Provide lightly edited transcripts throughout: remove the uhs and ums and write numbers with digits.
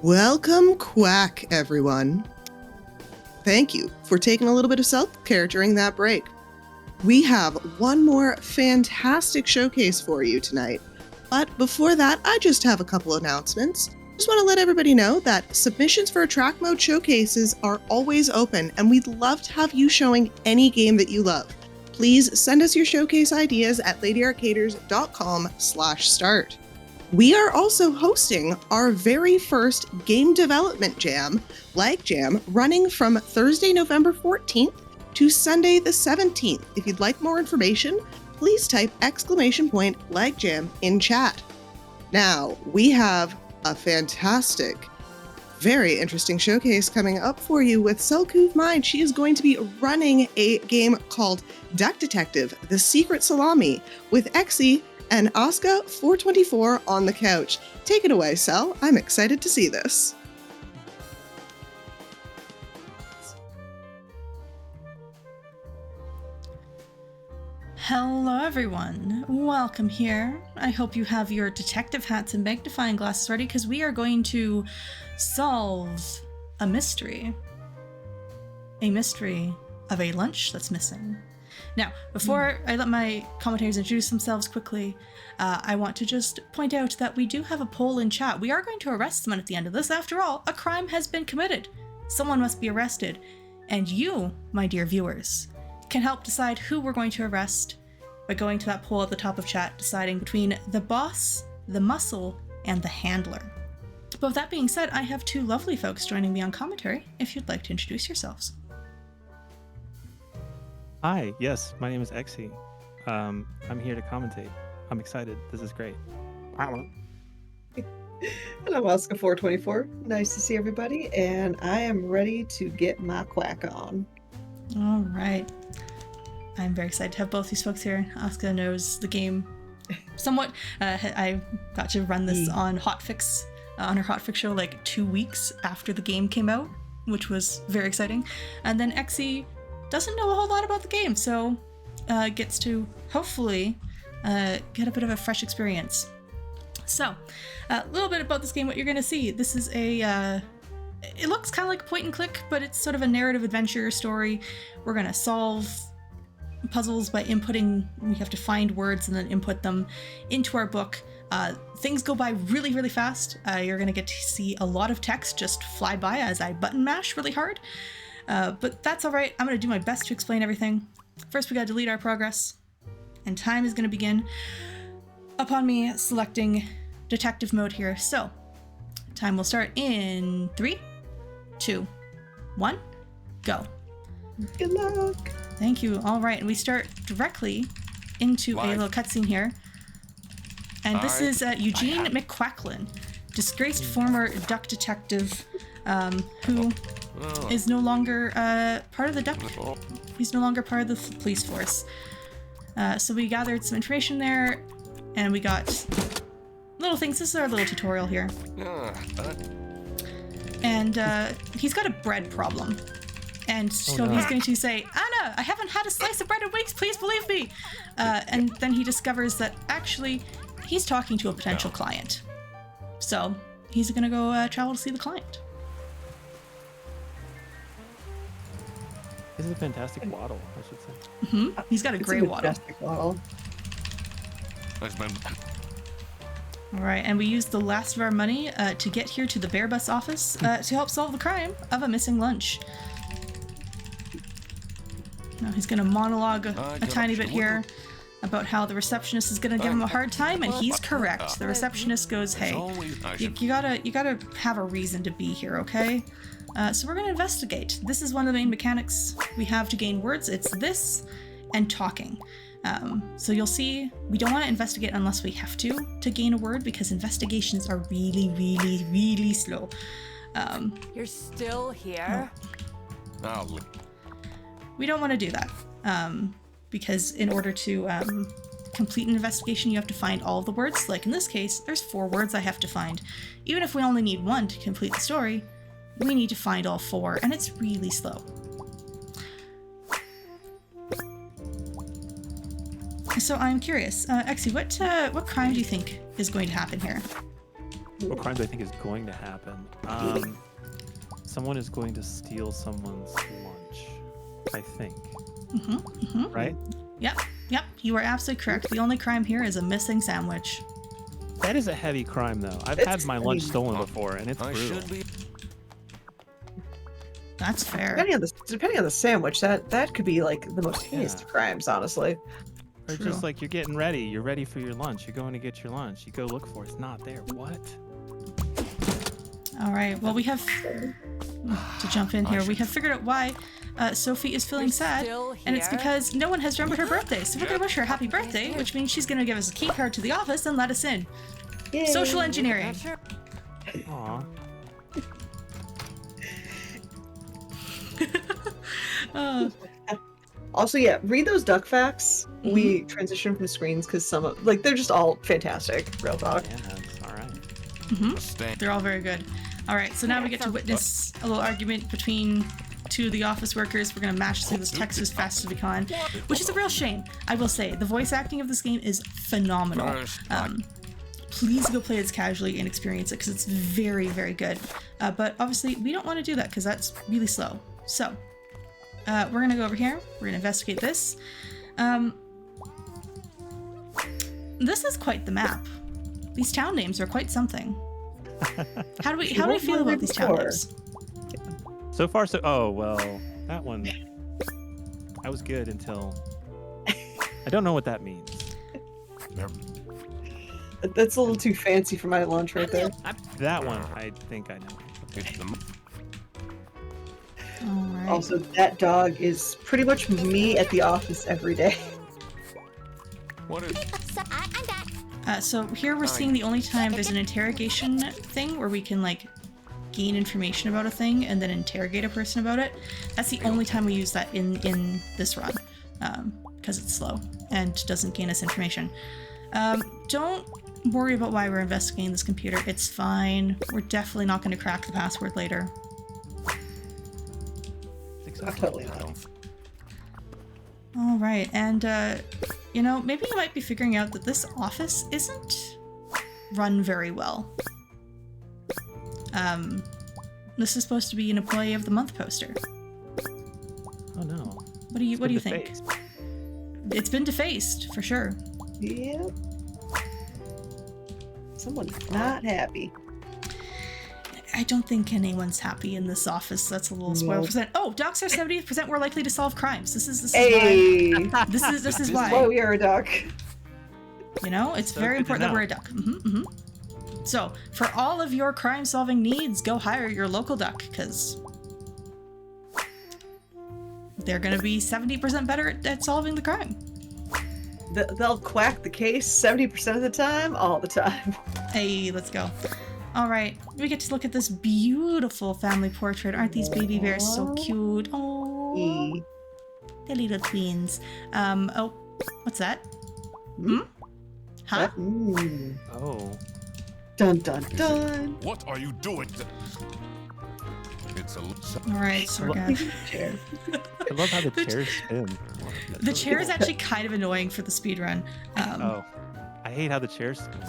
Welcome, Quack, everyone. Thank you for taking a little bit of self-care during that break. We have one more fantastic showcase for you tonight. But before that, I just have a couple announcements. Just want to let everybody know that submissions for track mode showcases are always open, and we'd love to have you showing any game that you love. Please send us your showcase ideas at ladyarcaders.com/start. We are also hosting our very first game development jam, Lag Jam, running from Thursday, November 14th to Sunday the 17th. If you'd like more information, please type !Lag Jam in chat. Now, we have a fantastic, very interesting showcase coming up for you with selcouthmind. She is going to be running a game called Duck Detective, the Secret Salami, with Exxy and Asuka424 on the couch. Take it away, Sel. I'm excited to see this. Hello everyone, welcome here. I hope you have your detective hats and magnifying glasses ready because we are going to solve a mystery. A mystery of a lunch that's missing. Now, before I let my commentators introduce themselves quickly, I want to just point out that we do have a poll in chat. We are going to arrest someone at the end of this. After all, a crime has been committed. Someone must be arrested. And you, my dear viewers, can help decide who we're going to arrest by going to that poll at the top of chat, deciding between the boss, the muscle, and the handler. But with that being said, I have two lovely folks joining me on commentary, if you'd like to introduce yourselves. Hi, yes, my name is Exxy. I'm here to commentate. I'm excited. This is great. And I'm Asuka424. Nice to see everybody, and I am ready to get my quack on. All right. I'm very excited to have both these folks here. Asuka knows the game somewhat. I got to run this on Hotfix, on her Hotfix show like 2 weeks after the game came out, which was very exciting. And then Exxy doesn't know a whole lot about the game, so gets to hopefully get a bit of a fresh experience. So, a little bit about this game, what you're going to see. This is a, it looks kind of like a point and click, but it's sort of a narrative adventure story. We're going to solve puzzles by inputting, we have to find words and then input them into our book. Things go by really, really fast. You're going to get to see a lot of text just fly by as I button mash really hard. But that's all right. I'm going to do my best to explain everything. First, we got to delete our progress, and time is going to begin upon me selecting detective mode here. So, time will start in 3, 2, 1, go. Good luck. Thank you. All right, and we start directly into a little cutscene here. And this is Eugene McQuacklin, disgraced former duck detective who is no longer part of the duck. He's no longer part of the police force. So we gathered some information there, and we got little things. This is our little tutorial here. And he's got a bread problem. And so he's going to say, Anna, I haven't had a slice of bread in weeks, please believe me. And then he discovers that actually he's talking to a potential client. So he's going to go travel to see the client. This is a fantastic waddle, I should say. Mm-hmm. He's got a great waddle. All right, and we used the last of our money to get here to the Bear Bus office to help solve the crime of a missing lunch. Now he's going to monologue a tiny bit here about how the receptionist is going to give him a hard time, and he's correct. The receptionist goes, "Hey, you gotta have a reason to be here, okay? So we're going to investigate. This is one of the main mechanics we have to gain words. It's this and talking. So you'll see we don't want to investigate unless we have to gain a word, because investigations are really, really, really slow. You're still here? No. We don't want to do that, because in order to complete an investigation, you have to find all the words. Like in this case, there's 4 words I have to find. Even if we only need 1 to complete the story, we need to find all 4, and it's really slow. So I'm curious, Exxy, what crime do you think is going to happen here? What crime do I think is going to happen? Someone is going to steal someone's lunch, I think. Right? Yep, you are absolutely correct. The only crime here is a missing sandwich. That is a heavy crime, though. I've had my lunch stolen before, and it's brutal. That's fair. Depending on the sandwich, that could be like the most heinous of crimes, honestly. Or True. just like you're getting ready. You're ready for your lunch. You're going to get your lunch. You go look for it. It's not there. What? All right. Well, we have to jump in here. We have figured out why Sophie is feeling sad, and it's because no one has remembered her birthday. So we're gonna wish her a happy birthday, which means she's gonna give us a key card to the office and let us in. Yay. Social engineering. Aw. Also, yeah, read those duck facts. We transition from screens because some of they're just all fantastic. Real talk. Yeah, that's all right. They're all very good. All right. So now we get to witness a little argument between two of the office workers. We're gonna mash through this text as fast as we can, which is a real shame. I will say the voice acting of this game is phenomenal. Please go play it casually and experience it because it's very, very good. But obviously we don't want to do that because that's really slow. So we're gonna go over here. We're gonna investigate this. This is quite the map. These town names are quite something. How do we feel about these town names? So far, so oh well, that one. I was good until I don't know what that means. That's a little too fancy for my lunch right there. That one, I think I know. All right. Also, that dog is pretty much me at the office every day. So here we're seeing the only time there's an interrogation thing where we can like gain information about a thing and then interrogate a person about it. That's the only time we use that in this run because it's slow and doesn't gain us information. Don't worry about why we're investigating this computer. It's fine. We're definitely not going to crack the password later. Totally not. All right, and you know, maybe you might be figuring out that this office isn't run very well. This is supposed to be an Employee of the Month poster. Oh no. What do you think? It's been defaced for sure. Yep. Someone's not happy. I don't think anyone's happy in this office. That's a little spoiled percent. Oh, docs are 70% more likely to solve crimes. This is why. This is why. Oh, you're a duck. You know, it's very important that we're a duck. So, for all of your crime-solving needs, go hire your local duck, because they're going to be 70% better at solving the crime. They'll quack the case 70% of the time, all the time. Hey, let's go. All right, we get to look at this beautiful family portrait. Aren't these baby bears so cute? Oh, they're little twins. Oh, what's that? Huh? Oh. Dun dun dun. What are you doing? It's a. All right, Sorgav. I love how the chairs spin. The chair is actually kind of annoying for the speedrun. Oh, I hate how the chairs spin.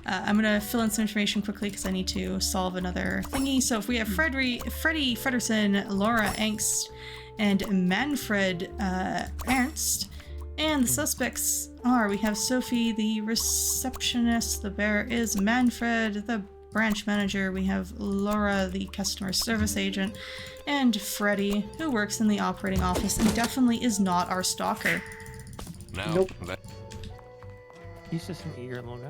I'm gonna fill in some information quickly because I need to solve another thingy. So if we have Freddy Fredersen, Laura Angst, and Manfred Ernst, and the suspects are, we have Sophie, the receptionist, the bearer is Manfred, the branch manager, we have Laura, the customer service agent, and Freddy, who works in the operating office and definitely is not our stalker. Nope. He's just an eager little guy.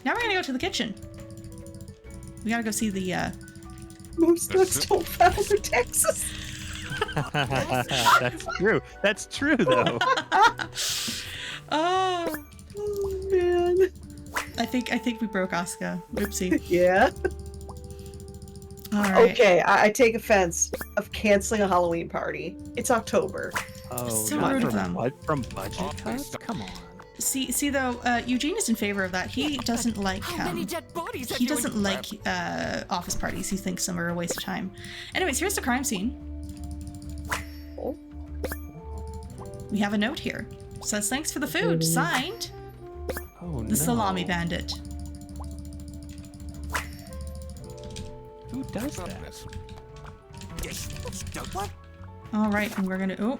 Now we're gonna go to the kitchen. We gotta go see the Most ducks don't file for Texas. That's true. That's true, though. Oh Man. I think we broke Asuka. Oopsie. Yeah. All right. Okay, I take offense of canceling a Halloween party. It's October. Oh, So not rude of from, them. from budget cuts? Come on. See though, Eugene is in favor of that. He doesn't like he doesn't like office parties. He thinks them are a waste of time. Anyways, here's the crime scene. We have a note here. Says thanks for the food. Signed, Oh, the Salami Bandit. Who does that? What? All right, and we're gonna. Oh,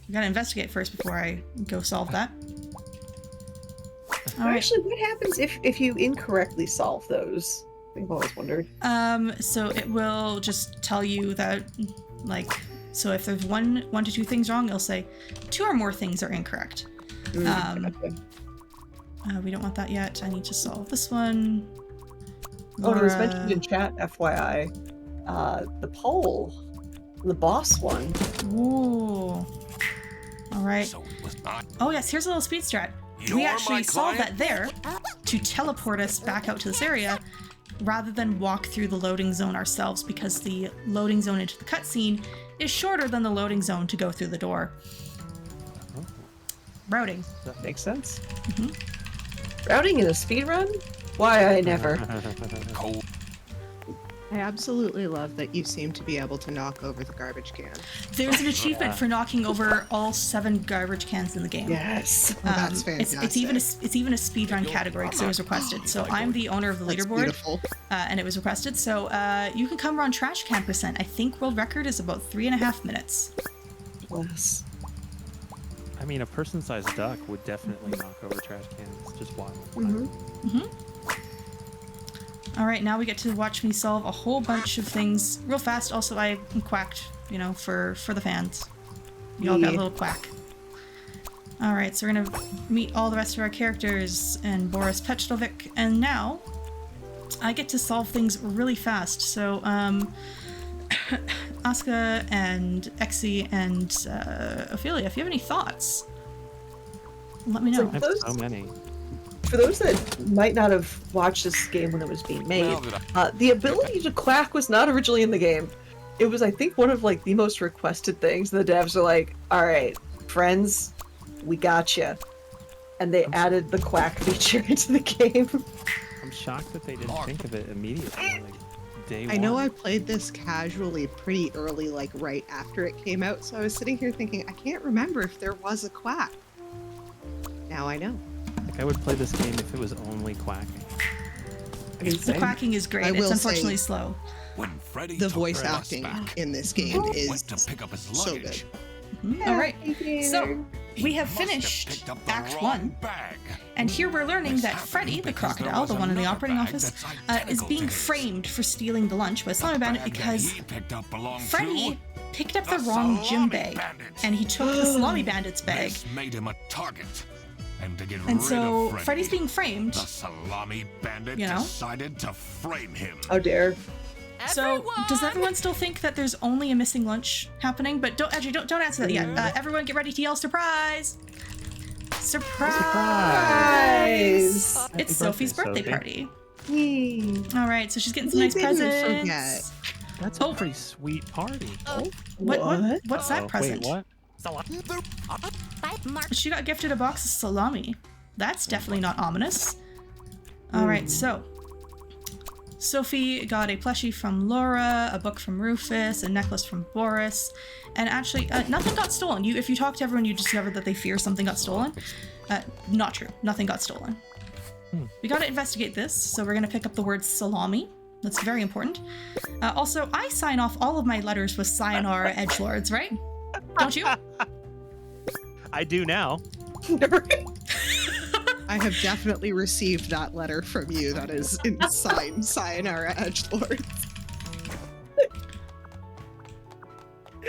we gotta investigate first before I go solve that. All right. Actually, what happens if you incorrectly solve those? I've always wondered. So it will just tell you that, like, so if there's one to two things wrong, it'll say 2 or more things are incorrect. Okay. We don't want that yet. I need to solve this one. Oh, it was Laura- mentioned in chat, FYI. The poll, the boss one. Ooh. All right. So it was not. Oh yes, here's a little speed strat. You're We my actually solved that client? there to teleport us back out to this area rather than walk through the loading zone ourselves, because the loading zone into the cutscene is shorter than the loading zone to go through the door. Routing. That makes sense. Mm-hmm. Routing in a speedrun? Why I never. Cold. I absolutely love that you seem to be able to knock over the garbage can. There's an achievement for knocking over all 7 garbage cans in the game. Yes. Oh, that's It's fantastic. even a speedrun category because it was requested. So I'm the owner of the That's leaderboard, beautiful. and it was requested. So you can come run trash can percent. I think world record is about 3.5 minutes. Bless. I mean, a person-sized duck would definitely knock over trash cans. Just wild. Mm-hmm. All right, now we get to watch me solve a whole bunch of things real fast. Also, I quacked, you know, for the fans. You all got a Yeah. little quack. All right, so we're gonna meet all the rest of our characters and Boris Petrovic, and now I get to solve things really fast. So, Asuka and Exxy and Ophelia, if you have any thoughts, let me know. I have Those- so many. For those that might not have watched this game when it was being made, Now that the ability to quack was not originally in the game. It was, I think, one of like the most requested things. The devs are like, "All right, friends, we got you," and they added the quack feature into the game. I'm shocked that they didn't think of it immediately. Like, day I know one. I played this casually pretty early, like right after it came out, so I was sitting here thinking, I can't remember if there was a quack. Now I know. Like, I would play this game if it was only quacking. The quacking is great. I It's will unfortunately say- slow. when Freddy The took voice us acting back, in this game went is to pick up his so luggage. good. All right. So we have Must have finished picked up the Act wrong 1, bag. and here we're learning This that happened Freddy, the because crocodile, there the was one in the another operating bag office, that's is identical being to his. framed for stealing the lunch by The Salami Bandit bag that because he picked up belonged Freddy to picked up the the wrong gym Salami bag, Bandit. and he took the Salami Bandit's bag. This made him a target. And to get And rid so of Freddy, Freddy's being framed. the Salami Bandit You know? decided to frame him. How dare! So does everyone still think that there's only a missing lunch happening? But don't answer that yet. Everyone get ready to yell surprise! Surprise! Guys, It's Sophie's birthday Sophie. party. All right, so she's getting some We nice didn't presents. forget. That's a pretty sweet party. What's that Oh, present? Wait, what? She got gifted a box of salami. That's definitely not ominous. All right, so Sophie got a plushie from Laura, a book from Rufus, a necklace from Boris, and actually nothing got stolen. If you talk to everyone, you discover that they fear something got stolen. Not true. Nothing got stolen. We got to investigate this, so we're gonna pick up the word salami. That's very important. Also, I sign off all of my letters with sayonara edgelords, right? Don't you? I do now. I have definitely received that letter from you that is in signed Sayonara Edgelord.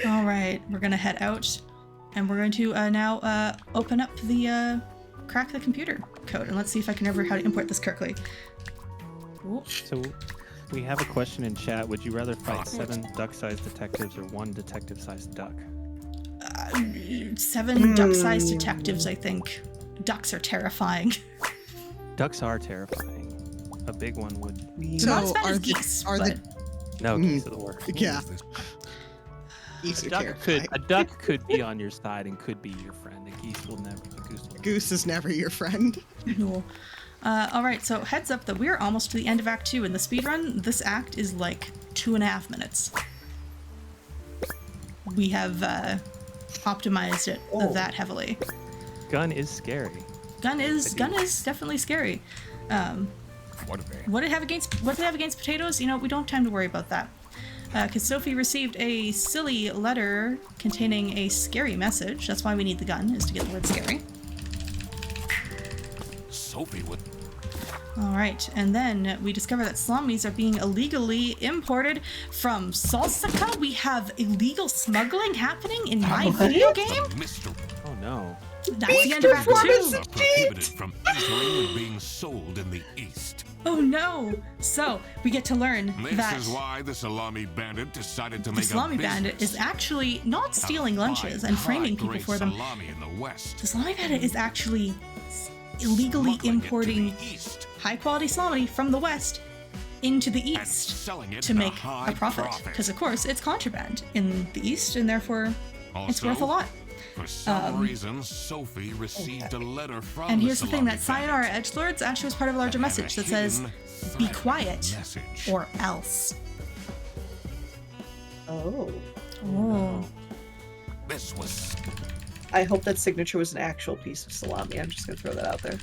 All right, we're gonna head out, and we're going to now open up the crack the computer code, and let's see if I can remember how to import this correctly. Ooh. So, we have a question in chat. Would you rather fight 7 duck-sized detectives or 1 detective-sized duck? 7 duck-sized detectives, I think. Ducks are terrifying. Ducks are terrifying. A big one would. Not as bad are as the- geese, are but the No, geese are the worst. yeah, geese are A terrifying. duck could be on your side and could be your friend. A goose will never. A goose will. Goose is never your friend. no. All right, so heads up that we're almost to the end of Act 2. In the speedrun, this act is like 2.5 minutes. We have optimized it that heavily. Gun is scary. Gun is definitely scary. What are they? What do they have against potatoes? You know, we don't have time to worry about that. Because Sophie received a silly letter containing a scary message. That's why we need the gun, is to get the word scary. Sophie would. All right, and then we discover that salamis are being illegally imported from Salsaka. We have illegal smuggling happening in my video game? Mr. Oh no. That's the end of Act 2. are prohibited from entering and being sold in the East. Oh no! So, we get to learn This that is why the Salami Bandit decided to the make Salami a business Bandit is actually not stealing out of lunches buying and framing people high-grade for them. Salami in the West. The Salami Bandit is actually illegally Smuggling it to importing the East high-quality salami from the West into the and East selling it to at make high a profit. Because, of course, it's contraband in the East, and therefore it's worth a Also, lot. For some reason, Sophie received a letter from And the here's the thing, that Salami Sayonara Bandit Edgelords actually was part of a larger and message that says, hidden be threatening quiet message. or else. Oh. Oh. This was I hope that signature was an actual piece of salami. I'm just gonna throw that out there.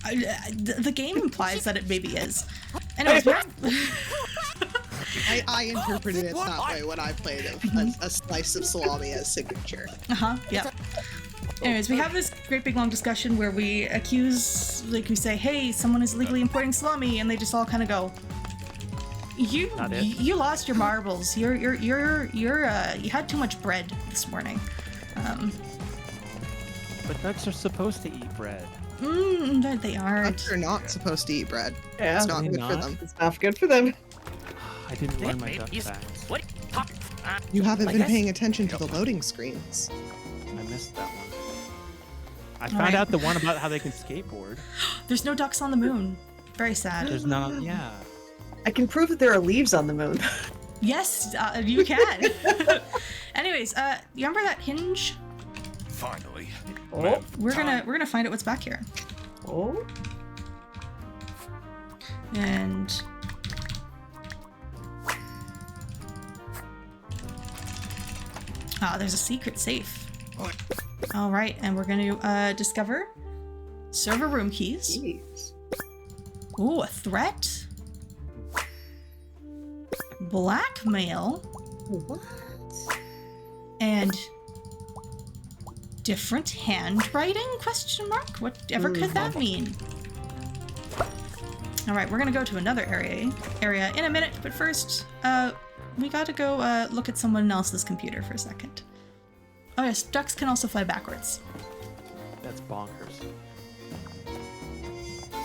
The game implies that it maybe is. Anyways, I interpreted it that way when I played a slice of salami as signature. yeah. Anyways, we have this great big long discussion where we accuse, like we say, hey, someone is illegally importing salami, and they just all kind of go, you lost your marbles. You had too much bread this morning. But ducks are supposed to eat bread. They aren't. Ducks are not supposed to eat bread. Yeah, It's not Are they good for not? them. it's not good for them. I didn't learn my duck facts. You haven't been paying attention to the loading screens. I missed that one. I All found right. out the one about how they can skateboard. There's no ducks on the moon. Very sad. There's not. Yeah. I can prove that there are leaves on the moon. Yes, you can. Anyways, you remember that hinge? finally. Oh. We're gonna find out what's back here. Oh. And there's a secret safe. What? All right, and we're gonna discover server room keys. Jeez. Ooh, a threat. Blackmail. What? And different handwriting? Question mark? Whatever could that mean? All right, we're gonna go to another area in a minute, but first, we gotta go look at someone else's computer for a second. Oh yes, ducks can also fly backwards. That's bonkers.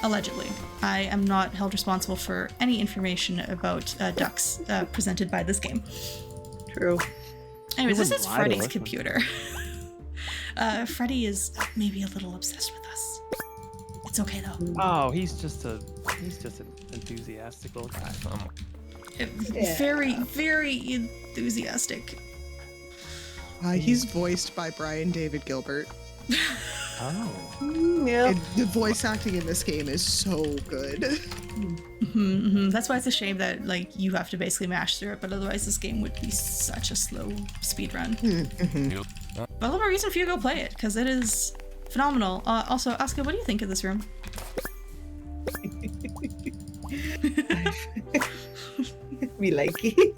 Allegedly. I am not held responsible for any information about ducks presented by this game. True. Anyways, this wouldn't is lie to Freddy's us. computer. Freddy is maybe a little obsessed with us. It's okay though. Oh, he's just an enthusiastic little guy. Very, very enthusiastic. He's voiced by Brian David Gilbert. Oh. Yeah. And the voice acting in this game is so good. That's why it's a shame that like you have to basically mash through it, but otherwise this game would be such a slow speed run. But a little more reason for you to go play it, because it is phenomenal. Also, Asuka, what do you think of this room? We like it.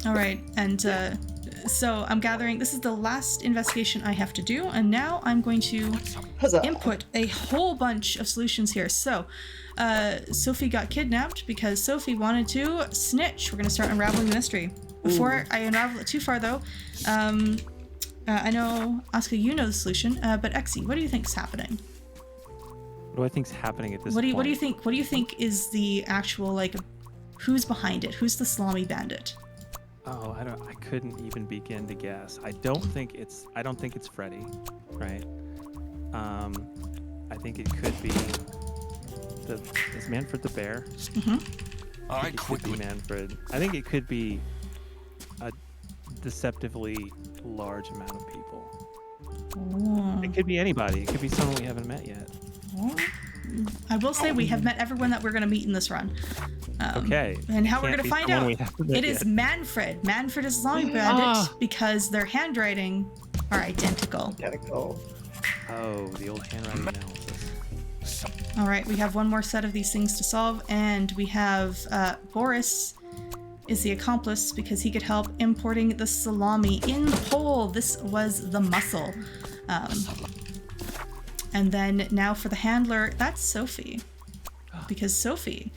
All right, and so I'm gathering this is the last investigation I have to do, and now I'm going to Huzzah. input a whole bunch of solutions here. So Sophie got kidnapped because Sophie wanted to snitch. We're going to start unraveling the mystery. Before I unravel it too far though, I know, Asuka, you know the solution, but Exxy, what do you think is happening? What do I think's happening at this What do point? you think is the actual, like, who's behind it? Who's the Salami Bandit? Oh, I couldn't even begin to guess. I don't think it's Freddy, right? I think it could be is Manfred the bear? I It could be quickly Manfred. I think it could be a deceptively large amount of people. Oh. It could be anybody. It could be someone we haven't met yet. I will say we have met everyone that we're going to meet in this run. Okay. And how we're Can't going to be find someone out, we haven't met it is yet. Manfred. Manfred is a Salami Bandit because their handwriting are identical. Gotta go. Oh, the old handwriting analysis. All right, we have one more set of these things to solve, and we have Boris is the accomplice because he could help importing the salami in the pole. This was the muscle. And then now for the handler, that's Sophie. Because Sophie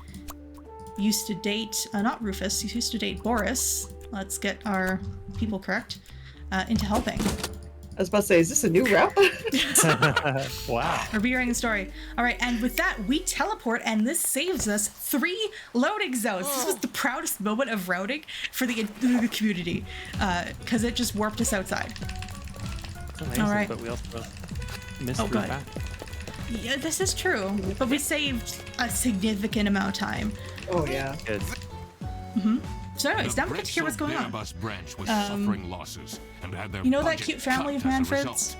used to date, not Rufus, she used to date Boris. Let's get our people correct, into helping. I was about to say, is this a new route? Wow. We're rewriting the story. All right, and with that, we teleport, and this saves us 3 loading zones. This was the proudest moment of routing for the community, because it just warped us outside. It's amazing, All right. but we also missed good. back. Yeah, this is true, but we saved a significant amount of time. Oh, yeah. Good. So anyways, now we get to hear what's going on. Bus branch was suffering losses and had their You know that budget cute family of cut as a Manfreds? result.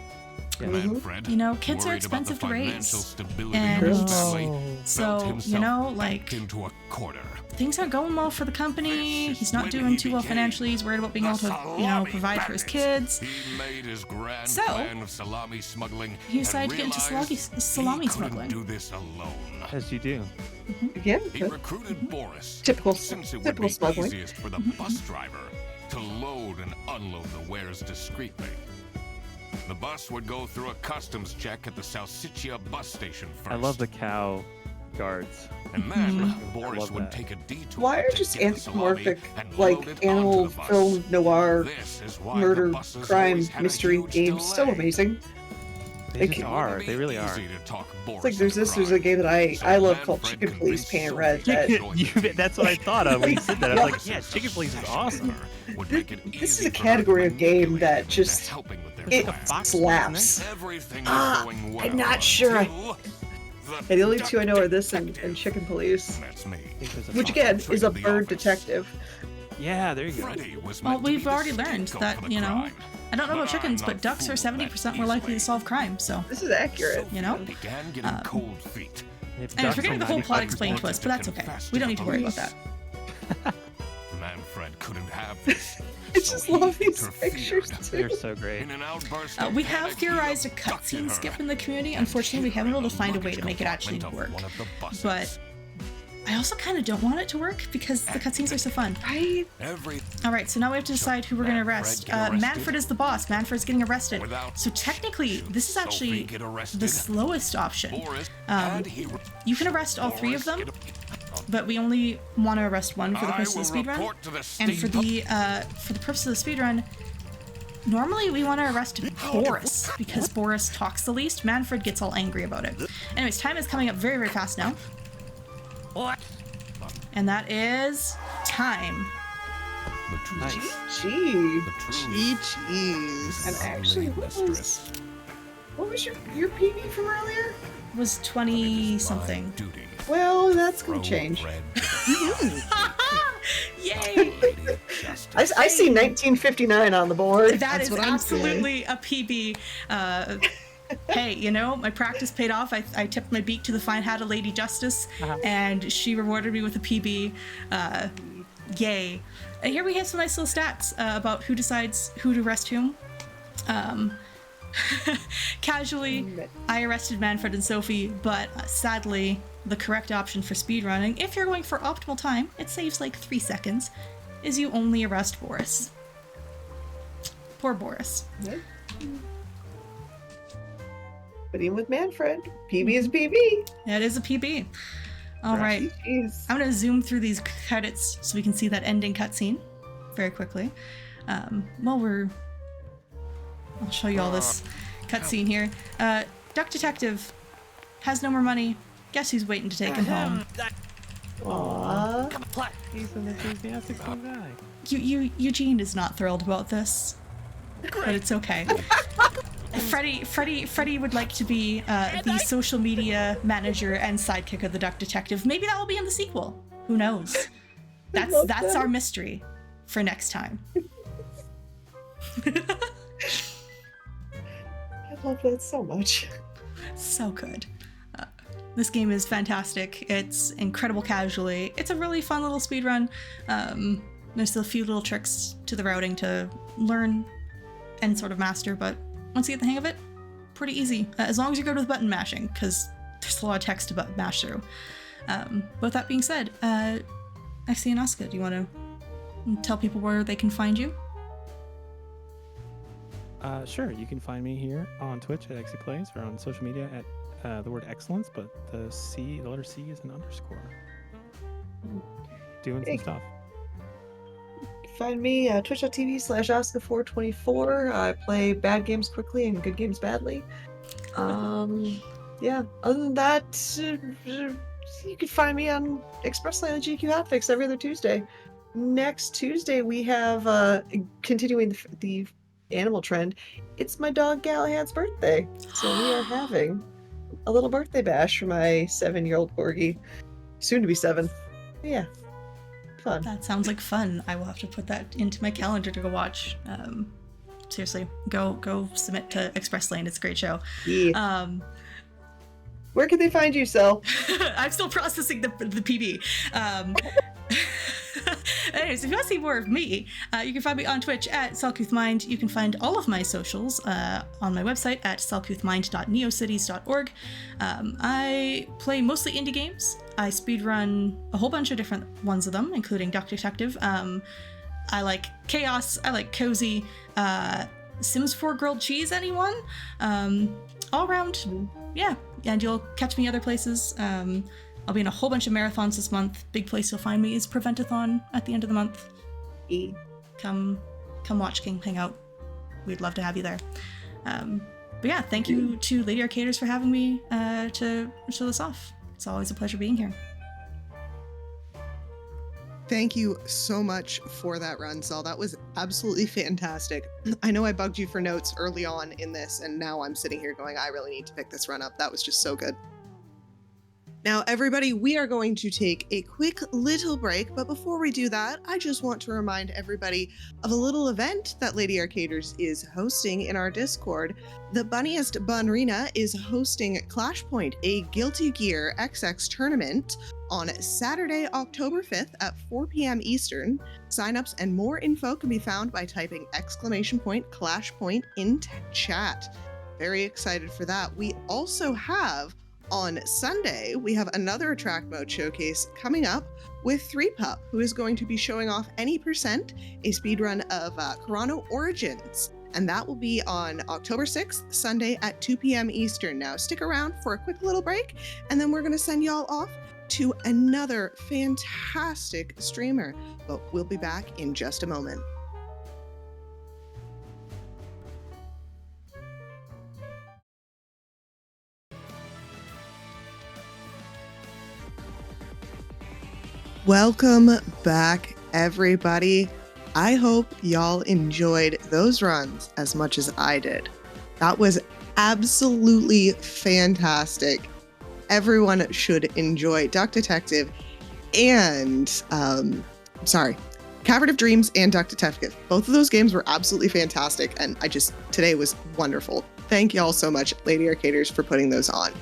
Yeah. Manfred, You know, kids are worried about the expensive to raise. financial stability And of his family, felt so, you himself know, like, backed into a corner. things aren't going well for the company. This is He's not when doing he too well became financially. He's worried about being able to, you know, Salami provide for his Bandit. kids. He made his grand So, plan of salami smuggling. he decided to get into and salami realized he couldn't smuggling. do this alone. As you do. Again, He recruited Boris. Typical- Since it would typical be smuggling. easiest for the bus driver to load and unload the wares discreetly. The bus would go through a customs check at the Salsiccia bus station first. I love the cow guards. And then I Boris love would that. take a detour. why are to just get the salami anthropomorphic, and like, load it animal onto the bus. film noir This is why murder, the buses crime, always had a mystery huge games so delay. amazing? They Like, just are. They really are. Easy to talk Boris It's like there's into there's a crime. game that I So love called Manfred Chicken Police convinced Paint Sophie Red to that join the That's what I thought of when you said that. I was like, Yeah. yeah, Chicken Police is awesome. Would make it This is easy a for her category to of game that manipulate just- into helping with their it plan. Fox slaps. Everything Ah, was going well. I'm not sure I- until Yeah, the only two I know are this and Chicken Police, That's me. which again is a bird detective. Yeah, there you go. Freddy was Well, meant to we've be the already learned scapegoat that, for the you know, crime. I don't know about But chickens, I'm but not ducks are fooled 70% that more likely to easily. solve crime, so, This is accurate. you know? Began getting cold feet. Anyway, we're getting the whole plot explained to us, but that's okay. We don't need to worry about that. Manfred couldn't have this. I so just he love these interfered. pictures They're too. so great. In an outburst We of have panic, theorized a he abducted cutscene her skip in the community. and Unfortunately, we hid her haven't been able in to the find a way luggage to make it actually compartment work. of one of the buses. But I also kind of don't want it to work because the cutscenes are so fun. Right? Every All right, so now we have to decide who we're going to arrest. Manfred get arrested? Manfred is the boss. Manfred's getting arrested. Without So technically, this is Sophie actually get arrested? the slowest option. Boris Um, had he You can arrest all 3 of Boris them, get- but we only want to arrest one for the I purpose will of the speedrun. report to the And for state the purpose of the speedrun, normally we want to arrest Boris because Boris talks the least. Manfred gets all angry about it. Anyways, time is coming up very, very fast now. And that is time. Nice. Gee. the true Gee, cheese. And actually, what was your PB from earlier? It was 20 something. duty. Well, that's gonna change. Yay! I see 1959 on the board. That That's is what I'm seeing. absolutely a PB. Hey, you know, my practice paid off. I tipped my beak to the fine-hatted Lady Justice, and she rewarded me with a PB. Yay. And here we have some nice little stats about who decides who to arrest whom. Casually, I arrested Manfred and Sophie, but sadly, the correct option for speedrunning, if you're going for optimal time, it saves like 3 seconds, is you only arrest Boris. Poor Boris. But even with Manfred, PB is PB. It is a PB. All right. Jeez. I'm going to zoom through these credits so we can see that ending cutscene very quickly. I'll show you all this cutscene here. Duck Detective has no more money. Guess who's waiting to take him home? Aww. He's an enthusiastic little guy. Eugene is not thrilled about this, but it's okay. Freddie would like to be the social media manager and sidekick of the Duck Detective. Maybe that will be in the sequel. Who knows? That's love that. our mystery for next time. I love that so much. So good. This game is fantastic. It's incredible casually. It's a really fun little speedrun. There's a few little tricks to the routing to learn and sort of master, but once you get the hang of it, pretty easy. As long as you're good with button mashing, because there's a lot of text to mash through. But with that being said, Exxy and Asuka, do you want to tell people where they can find you? Sure. You can find me here on Twitch at Exxy Plays or on social media at the word excellence, but the letter C is an underscore. Doing some stuff. Find me twitch.tv/Asuka424. I play bad games quickly and good games badly. Yeah. Other than that, you can find me on Expressly on GQ Hotfix every other Tuesday. Next Tuesday we have continuing the animal trend. It's my dog Galahad's birthday, so we are having a little birthday bash for my 7-year-old corgi, soon to be 7. Yeah. Fun. That sounds like fun. I will have to put that into my calendar to go watch. Seriously, go submit to Express Lane. It's a great show. Yeah. Where can they find you, Sel? I'm still processing the PB. Anyways, if you want to see more of me, you can find me on Twitch at selcouthmind. You can find all of my socials on my website at selcouthmind.neocities.org. I play mostly indie games. I speedrun a whole bunch of different ones of them, including Duck Detective. I like chaos. I like cozy. Sims 4 grilled cheese, anyone? All around, yeah. And you'll catch me other places. I'll be in a whole bunch of marathons this month. Big place you'll find me is Preventathon at the end of the month. Come watch King hang out. We'd love to have you there. But yeah, thank you to Lady Arcaders for having me to show this off. It's always a pleasure being here. Thank you so much for that run, Sal. That was absolutely fantastic. I know I bugged you for notes early on in this, and now I'm sitting here going, I really need to pick this run up. That was just so good. Now, everybody, we are going to take a quick little break, but before we do that, I just want to remind everybody of a little event that Lady Arcaders is hosting in our Discord. The Bunniest Bunrina is hosting Clashpoint, a Guilty Gear XX tournament on Saturday, October 5th at 4 p.m. Eastern. Signups and more info can be found by typing !Clashpoint in chat. Very excited for that. We also have on Sunday, we have another Attract Mode showcase coming up with 3Pup, who is going to be showing off Any Percent, a speedrun of Corano Origins. And that will be on October 6th, Sunday at 2 p.m. Eastern. Now, stick around for a quick little break, and then we're going to send y'all off to another fantastic streamer. But we'll be back in just a moment. Welcome back, everybody. I hope y'all enjoyed those runs as much as I did. That was absolutely fantastic. Everyone should enjoy Duck Detective and, Cavern of Dreams and Duck Detective. Both of those games were absolutely fantastic, and today was wonderful. Thank y'all so much, Lady Arcaders, for putting those on.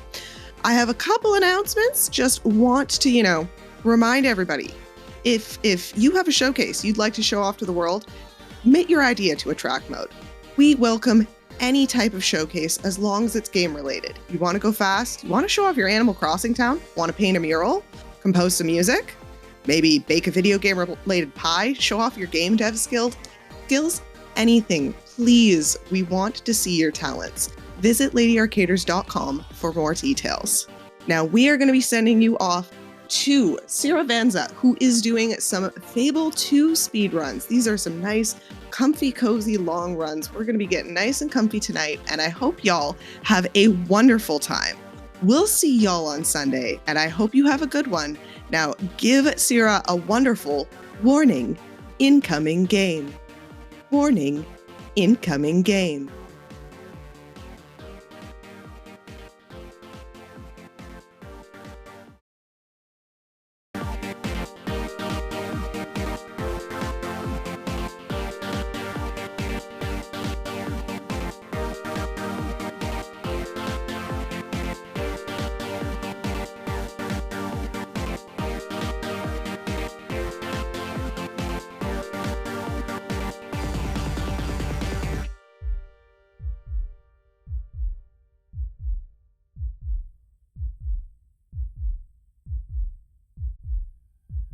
I have a couple announcements. Just want to, remind everybody, if you have a showcase you'd like to show off to the world, submit your idea to Attract Mode. We welcome any type of showcase as long as it's game related. You want to go fast? You want to show off your Animal Crossing town? Want to paint a mural? Compose some music? Maybe bake a video game related pie? Show off your game dev skills? Anything. Please, we want to see your talents. Visit ladyarcaders.com for more details. Now, we are going to be sending you off to Sierra Vanza, who is doing some Fable 2 speedruns. These are some nice, comfy, cozy, long runs. We're going to be getting nice and comfy tonight, and I hope y'all have a wonderful time. We'll see y'all on Sunday, and I hope you have a good one. Now, give Sierra a wonderful warning, incoming game. Warning, incoming game.